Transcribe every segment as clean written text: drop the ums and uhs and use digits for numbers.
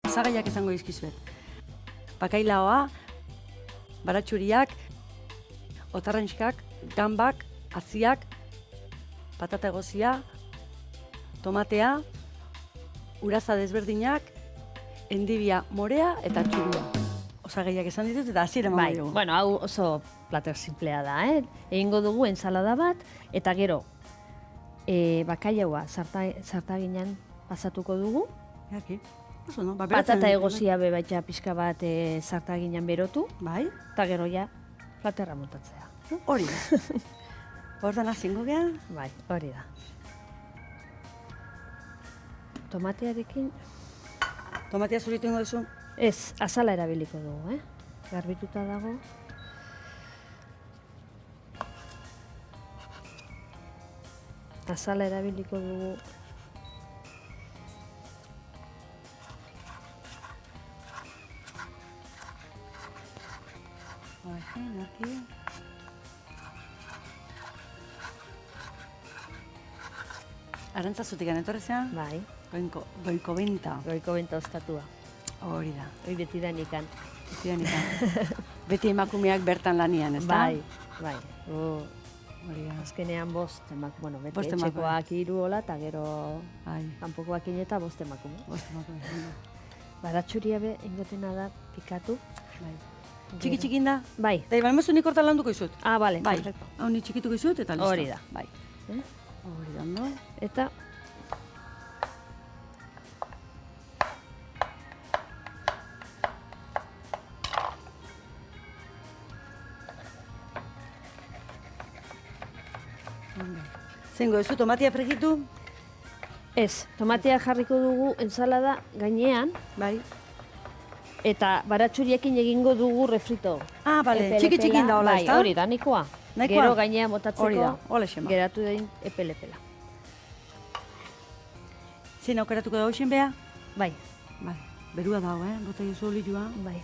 Osagaiak izango dizkizuet. Bakailaoa, baratxuriak, otarrantxkak, gambak, haziak, patata egozia, tomatea, uraza desberdinak, endibia morea eta txurua. Osagaiak esan ditut eta hasiera emango dugu. Bueno, hau oso plater simplea da, Egingo dugu ensalada bat, eta gero bakailaoa zartaginan pasatuko dugu. Jaki. Oso, no? Patata egozia bebaitxa pixka bat zartaginan berotu. Bai. Eta gero ja, platerra montatzea. Hori da. Hortan hazingo geha? Bai, hori da. Tomatearekin... Tomatea zuritu ingo duzu? Ez, azala erabiliko dugu, Garbituta dago. Azala erabiliko dugu. Aquí. Arantzazutik etorrezean? Bai. Goiko benta. Goiko benta ostatua. Hori da. Hori beti da nikan. Beti emakumeak bertan lanian, ez da? Bai. Hori da. Azkenean bost emakume. Bueno, beti Bost etxekoak 3 hola, eta gero Bai. kanpokoak ineta bost emakume. Bost emakume. Baratxuria be, ingotena da pikatu. Bai. Txiki-txikin da? Bai. Da, balmezu nik hortan landuko izut. Ah, bale, bai. perfecto. Hau ni txikituko izut eta listo. Hori da. Bai. Hori da, no? Eta... Zengo, ez du tomatia fregitu? Ez, tomatea jarriko dugu ensalada gainean. Bai. Eta baratxuriekin egingo dugu refrito. Ah, bale, txiki-txikin da hola, ez da? Bai, hori da, nikoa. Gero gainean botatzeko, hori da, hola xema. geratu dain epelepela. Zein aukeratuko dago xen beha? Bai. Bai, berua dago, bota jozu olioa. Bai.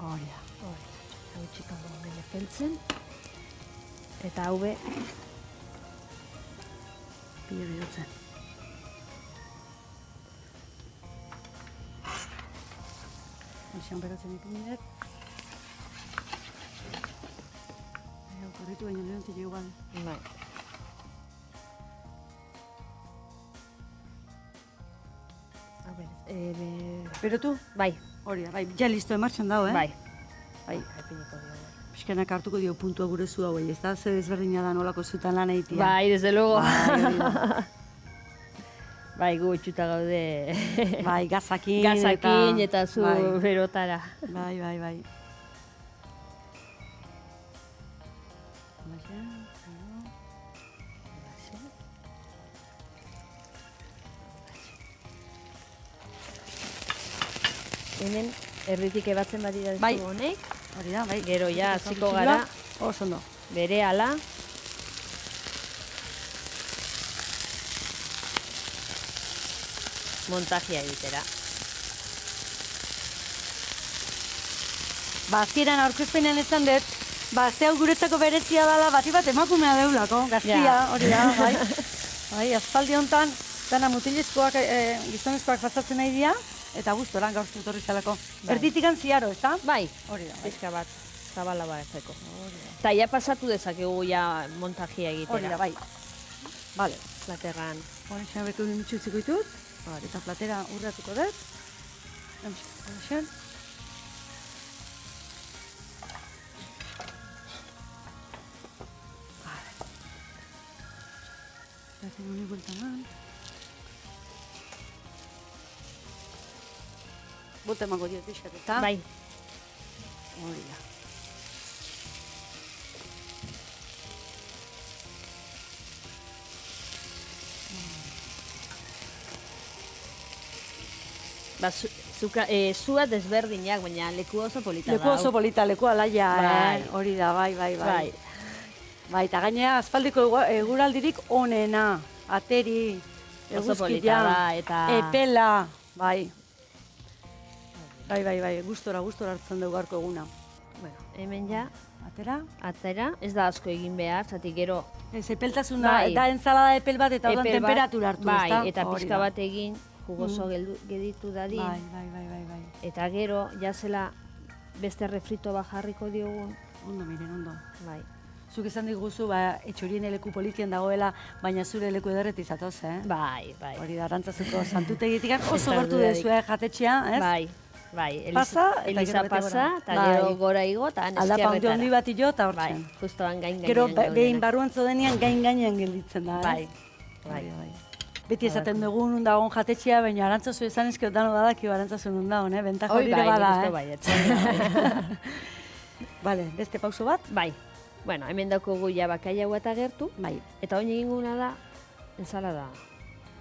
Hori da. Hau txikango gure peltzen. Eta hau be... Pile bihotzen. Hoxean beratzen ikumidet. Hau korritu baino lehon zile igual. Bai. A ber, Berotu? Bai. Hori da, bai, ja listo emartxan dago, Bai. Bai. Epiniko diogu. Pixkanak hartuko dio puntua gure zu hauei, ez da? Zer ezberdina da nolako zutan lan egitea. Bai, desde luego. Bai, hori da. Bai, gu etxuta gaude. Bai, gazakin Gazakin eta zu bai. berotara. Bai. Hemen erditik ebatzen badira Bai. dezu honek. Hori da, bai. Gero ja hasiko gara Oso ondo. berehala. Montajea egitera. Hasieran aurkezpenean esan dut, ze hau guretzako berezia dela, bati bat emakumea deulako, gaztia, Ja. hori da, bai. Bai, aspaldi honetan, dana mutilezkoak, gizonezkoak pasatzen nahi dira, eta guztoran gaurzu etorri zelako. Bai. Erditikan ziaro, ez da? Bai, Hori da, bai. pixka bat, zabala baratzeko. Eta ja pasatu dezakegu ja montajea egitera. Hori da, bai. Bale. Platerran. Hori xan beko mitxutziko ditut, eta platera urratuko dut. Hori xan. Hacen una vuelta más. Vuelta emango diot pixkat, eta? Bai. Hori da. Ba, zua desberdinak, baina leku oso polita da. Leku oso polita, leku alaia, Bai. hori da, bai. Bai. Bai, eta gainera aspaldiko eguraldirik onena, ateri, Oso polita eguzkia, da, eta... epela, bai. Bai, gustora hartzen dugu gaurko eguna. Bueno, hemen ja, atera. ez da asko egin behar, zati gero Ez, epeltasuna, Bai. da ensalada epel bat eta orduan epel bat, temperatura hartu, bai, ezta? eta Hori pixka da. bat egin, jugoso geditu dadin, Bai. eta gero, jazela beste refrito bat jarriko diogun, Ondo, miren, ondo. bai. Zuk esan diguzu, etxorien leku politian dagoela, baina zure leku ederreti zatoz, Bai. Hori da, Arantzazuko santutegitik oso da gertu dudarik. dezue jatetxea, ez? Bai, Pasa, eta Eliza gero bete pasa, gora. eta Bai. gero gora igo, eta han Aldapa handi eskerretara. bat jo, eta Bai, hortzen. justoan gain-gainean Gero, behin gaudena. barruan zodenean gain-gainean gelditzen da, Bai, ez? bai. Beti esaten dugu nun dagoen jatetxea, baina Arantzazu esan ezkio dano badaki Arantzazu nun dagoen, bentaja Hoi hori ere bai, nik bada, uste bai, Vale, beste pauso bat? Bai, bueno, hemen daukogu ja bakailaua eta gertu, Bai. eta oin eginguna da, ensalada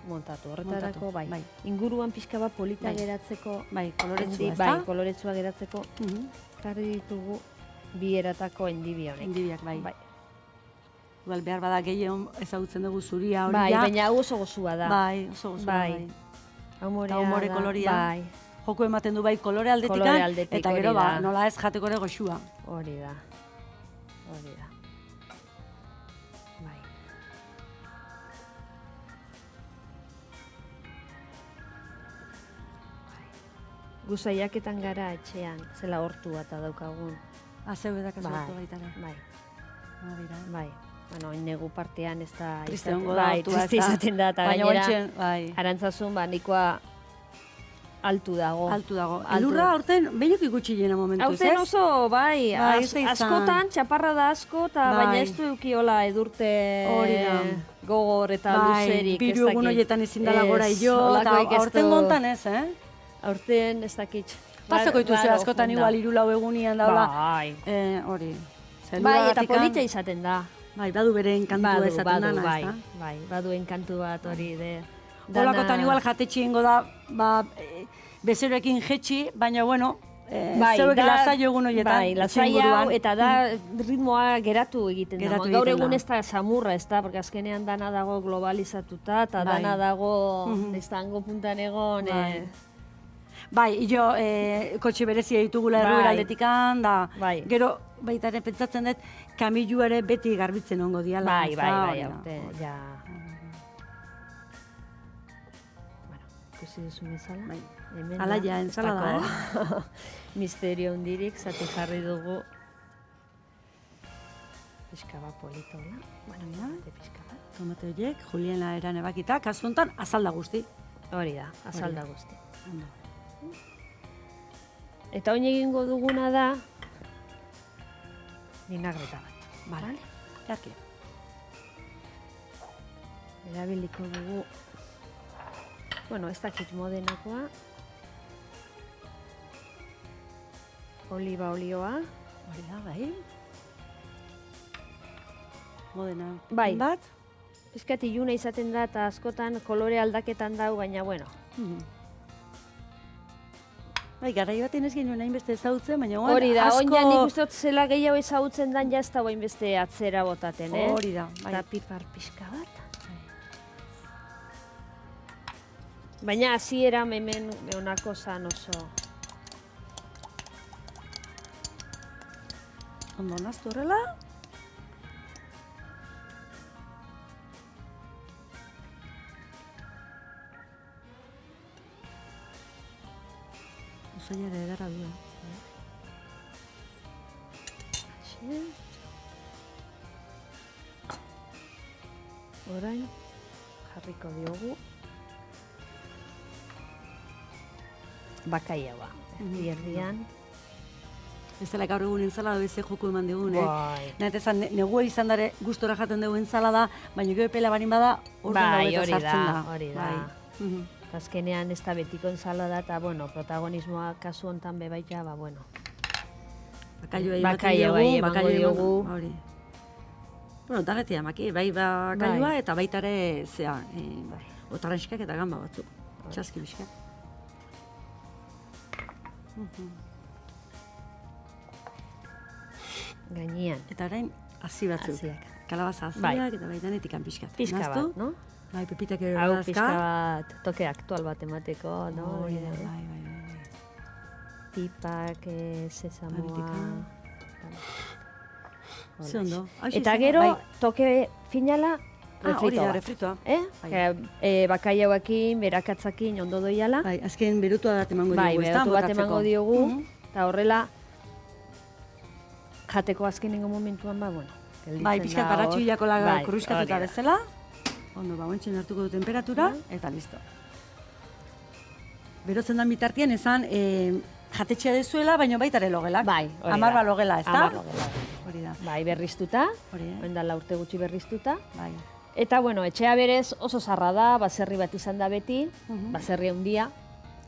montatu, horretarako, Montatu, bai. bai. Inguruan pixka bat polita Bai. geratzeko, Bai, koloretsua, ezta? bai, koloretsua geratzeko, Mhm. jarri ditugu bi eratako endibi honek. Indibiak, bai. Bai, Igual behar bada gehien ezagutzen dugu zuria hori bai, ja. baina hau oso gozua da. Bai, oso gozua, Bai. bai. Humorea Eta umore da, koloria. Bai, Joko ematen du bai kolore aldetikan, Kolore aldetik, eta hori gero da. nola ez jateko ere goxua. hori da. Hori da. Bai. Guzaiaketan gara etxean, zela hortu eta daukagun. Azeu edak ez Bai, lortu baita ere. bai, Badira. bai. Bueno, negu partean ez da... Triste izaten- hongo da bai, hortua, triste ezta? izaten da, eta Baina gainera, guaintxen, bai, arantzazun, nikoa altu dago. altu dago. Altu. Elurra aurten behinok ikutsi jena momentuz, ez? Hauten oso, bai, Bai, ez da izan. askotan, txaparra da asko, eta Bai. baina ez du eukiola edurte Hori da. gogor eta luzerik. ez biru egun dakit. horietan ezin dela gora Ez, jo, eta holakoik ez aurten du- gontan ez, Aurten ez dakit. Pasako dituzu Raro askotan junda. igual 3-4 egunian daula. Bai. Hori. Bai, eta polita izaten da. Bai, badu bere enkantua esaten dana, bai, ezta? bai, badu enkantu bat hori de. Holakotan igual jatetxe ingo da, bezeroekin jetxi, baina bueno, zeuek lasaio egun horietan, Bai, etxe lasai hau, inguruan. eta da ritmoa geratu egiten da. Geratu Gaur egiten egun da. ez da samurra, ez da, porque azkenean dana dago globalizatuta, eta Bai. dana dago, Mhm. ez da, hango puntan egon, Bai. Bai, jo, kotxe berezia ditugula erruber Bai. aldetikan, da, Bai. gero, baita ere pentsatzen dut, kamilu ere beti garbitzen ongo diala. bai, ezta? bai, Hori da. aurte, ja. Bueno, ikusi duzu bezala. Bai. Hemen Hala da, ja, ez ensalada, dako misterio hundirik, zati jarri dugu. Pixka bat politola. Bueno, Ja. pixka bat. Tomate horiek, Juliena eran ebakita, kasu honetan, azalda guzti. Hori da, azalda guzti. Ondo. Eta oin egingo duguna da, vinagreta bat. Vale. Jarki. Erabiliko dugu, bueno, ez dakit modenakoa, oliba olioa, Hori da, bai. Modena. Bai. Bat. pizkat iluna izaten da eta askotan kolore aldaketan dau, baina bueno, Bai, garai baten ez genuen hainbeste ezagutzen, baina oan hori da, asko... oin ja nik uste dut zela gehiago ezagutzen dan ja ez da bain beste atzera botaten, Hori da, bai. Eta pipar pixka bat. Baina hasiera hemen honako zan oso. Ondo naztu horrela. Usainare edarra du. Hasi. Orain jarriko diogu bakailaua. Erdian. Ez dela gaur egun ensalada beze joku eman digun, Bai. Nahet ezan, negua izan dare gustora jaten dugu ensalada, baina gero epela barin bada, orduan Bai, hobeto hori sartzen da, da. hori da. Bai. Mhm. Azkenean ez da betiko ensalada eta, bueno, protagonismoa kasu hontan bebaita, ba, bueno. Bakailua Bakailua emango diogu. Hori. Bueno, danetia maki, bai bakailua Bai. eta baita ere, zea, otarrenskak eta gamba batzuk. Bai. Txaski biskak. Gainean. Eta orain, hasi batzuk. Hasiak. Kalabaza Bai. hasiak eta baita netikan pixkat. Pixka Naztu? bat, no? Bai, pepitak ere Hau badazka. pixka bat, toke aktual bat emateko, no? Hori da, bai, bai, bai. Pipak, sesamoa. Papritika. Ze ondo. Hauxe Eta izango, gero, bai. toke finala, Hori da, refritoa. refritoa. Bakaiauekin, berakatzakin ondo doiala. Bai, azken berutua bat emango Bai, diogu, ezta? berotu bat Botatzeko. emango diogu, Mhm. eta horrela, jateko azkenengo momentuan, bueno, gelditzen Bai, pixkat da hor. baratxuilako Bai, kurruskatuta hori da. bezala. Ondo, ontsen hartuko du temperatura, eta listo. Berotzen da bitartien esan, jatetxea dezuela, baina baita ere logelak. Bai, hori da. 10 logela, ezta? 10 logela. Hori da. Bai, berriztuta, Hori, oindala urte gutxi berriztuta. Bai. Eta, bueno, etxea berez oso zarra da, baserri bat izan da beti, baserri handia.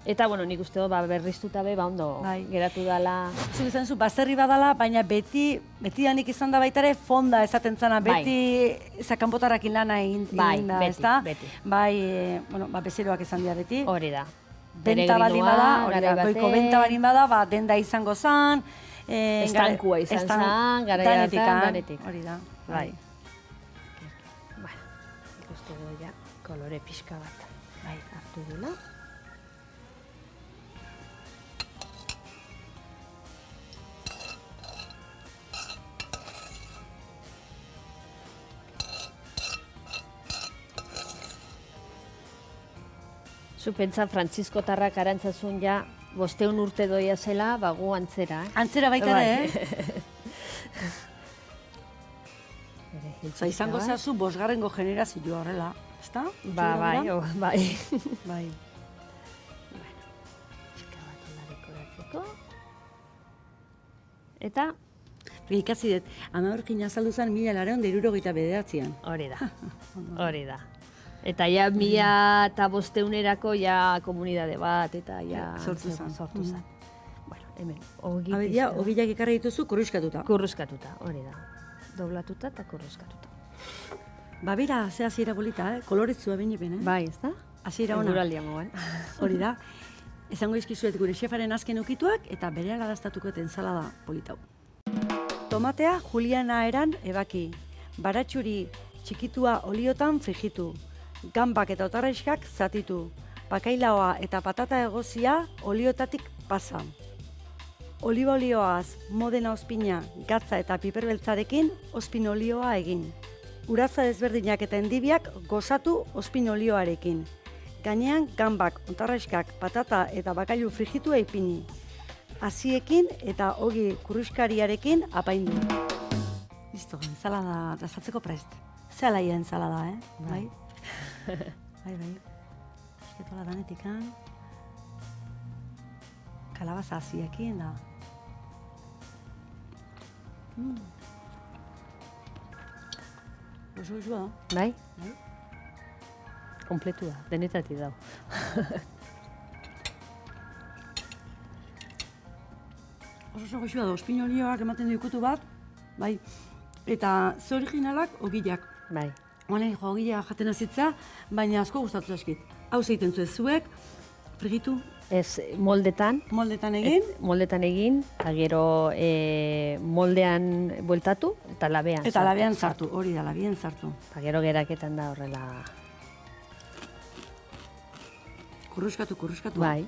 Eta, bueno, nik uste dut, berriztuta be, ondo Bai. geratu dala. Zuk izan zu, baserri badala, baina betidanik izan da baita ere fonda esaten zana, Bai. beti zakanpotarrakin lana egin Bai, da, beti, ezta? beti. Bai, bezeroak izan dira beti. Hori da. Benta baldin bada, hori da, garai goiko baten, benta baldin bada, denda izango zan. Estankua izan zan, garai hartan, danetik. Hori da. Bai. Bueno, ikuste dugu ja, kolore pixka bat hartu dula. Zu pentsa Frantzisko tarrak arantzazun ja, 500 urte doia zela, gu antzera, Antzera baita ere, Bai. izango zazu 5. generazioa horrela, ezta? Bai. Bai. Pixka bat hola dekoratzeko. Eta, Ikasi dut, Amaurkin azaldu zen 1969an. hori da, hori da. Eta ja 1500erako ja komunidade bat, eta ja Sortu zen. zen. Bueno, hemen, ogi Abedia, ogilak ekarri dituzu kurruskatuta. kurruskatuta, hori da. Doblatuta eta kurruskatuta. Bera, ze hasiera polita, kolorezua behin eh? Bai, ez da? Hasiera ona. Eguraldia moan. Hori da. Esango izkizuet gure xefaren azken ukituak eta berehala daztatuko ensalada politau. Tomatea juliana eran ebaki. Baratxuri txikitua oliotan frijitu. Gambak eta otarraixkak zatitu. Bakailaoa eta patata egozia oliotatik pasa. Oliba olioaz modena ospina, gatza eta piperbeltzarekin ospin olioa egin. Uraza desberdinak eta endibiak gozatu ospin olioarekin. Gainean gambak, ontarraixkak, patata eta bakailu frijitua ipini. Aziekin eta ogi kurruskariarekin apaindu. Listo, ensalada dazatzeko prest. Zelaia ensalada, Bai? Bai. Esketola danetikan. Kalabaza aziekin da. Oso da. Bai? Kompletu da, denetatik dago. Oso goxua da, ospin olioak ematen dikutu bat, bai. Eta ze originalak ogilak. Bai. Honen ogila jaten azitza, baina asko gustatu zaizkit. Hau zeiten zuek, frigitu, Ez, moldetan moldetan egin, egin, eta gero moldean bueltatu, eta labean. eta labean sartu, hori da, labean sartu. Eta gero geraketan da horrela. Kurruskatu. Bai.